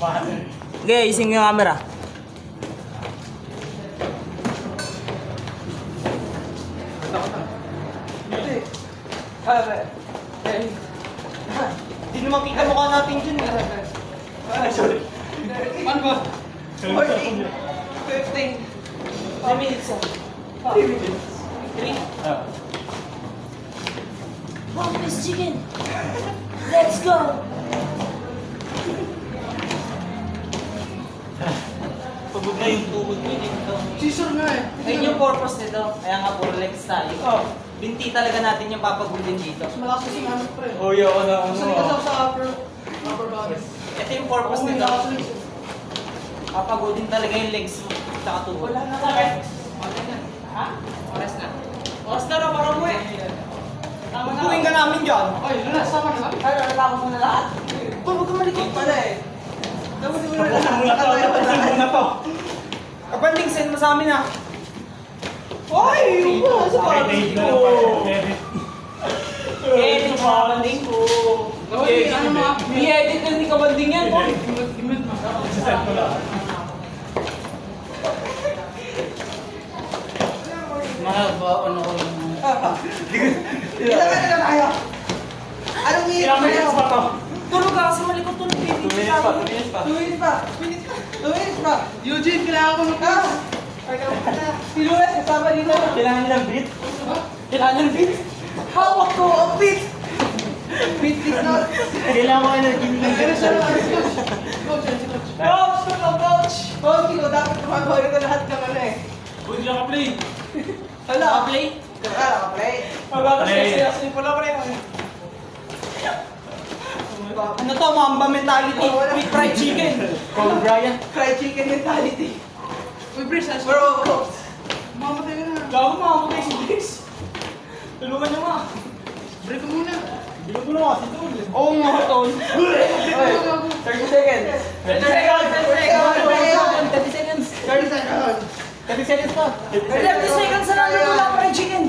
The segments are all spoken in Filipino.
Okay, ising yung camera. Hindi naman kita mukha natin dyan. Sorry. Ano ba? 14, 15, 3 minutes. 3 minutes. 3? Boneless chicken! Let's go! Pagod na yung tubig mo dito. Scissor nga eh. Ayun yung purpose nito. Kaya nga puro legs tayo. Oh. Binti talaga natin yung papagulin dito. Mas malakas kasi nga pre. Oh, yeah, Masali ka sa upper body. Ito yung purpose Oo, nito. malakas ulit. Papagulin talaga yung legs mo. Tsaka tuhod. Wala na kami. Ha? Oras na. Oras na raw, parang mo eh. Magpuwing ka namin dyan. Ay, lunas, sama na. Ay, natapos mo na lahat. Huwag ka malikot pala eh. Tapos mo na Tapusin mo na to, tapusin mo na to. Kapanding, send mo sa amin ah. Ay! Yung sa Edit na ko. lang. Edit sa kapanding ko. Oy, ano mga... I-edit na ni kapanding yan. Oy! Gimit mo. Sasend ko lang. Mahaba, ano ko yung... Ilan na tayo? Anong minute Ilang minutes pa to? Tulog ka kasi malikot tulog. 2 minutes pa, 2 minutes pa. 2 minutes pa. 2 minutes pa. Eugene, kailangan ko mag-pass. Si Lunas, kasama dito. Kailangan nilang beat? Kailangan ng beat. Hawak ko ang beat. Beat is not. Kailangan ko energy ng Ano siya naman? Coach, coach. Coach! Coach! Coach, ikaw dapat kumagawa ka lahat ng ano eh. Uy, di ka play. Hala. Play? Naka-play. Magkakasya pala pre. Ano to, Mamba mentality with fried chicken. Kobe Bryant. Fried chicken mentality. Uy, Brice, nasa Bro, coach. Mamatay ka na. Gago mo, ako si Brice. Tulungan niyo nga. Break ko muna. Hindi ko na kasi doon. Oo nga, Tol. 30 seconds. 30 seconds, 30 seconds. 30 seconds. 30 seconds pa. 30 seconds na lang ito lang fried chicken.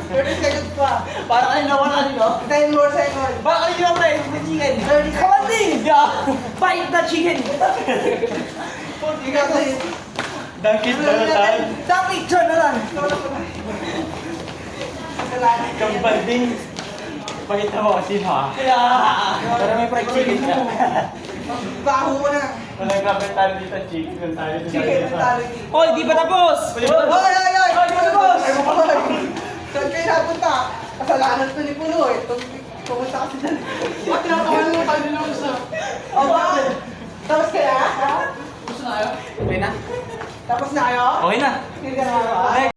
30 seconds pa. Para kayo nawalan nyo. 10 more seconds. Baka kayo na fried chicken. 30 Kamandi! Yeah. Bite the chicken. You got this. Dangkit na lang tayo. Dami, turn na lang. Kambanding. Pakita mo kasi ha. Kaya, para may fried chicken ka. Baho mo na. Walang kapital dito, chicken tayo. Chicken mentality. Hoy, di pa tapos! Oy, oy, oy! Oy, boss! Saan kayo napunta? Kasalanan to ni Pulo eh. Pumunta kasi dyan. Ba't tinatawanan mo tayo nila sa... Oh, bakit? Tapos kaya? Okay na? Tapos na kayo? Okay na. Hindi ka na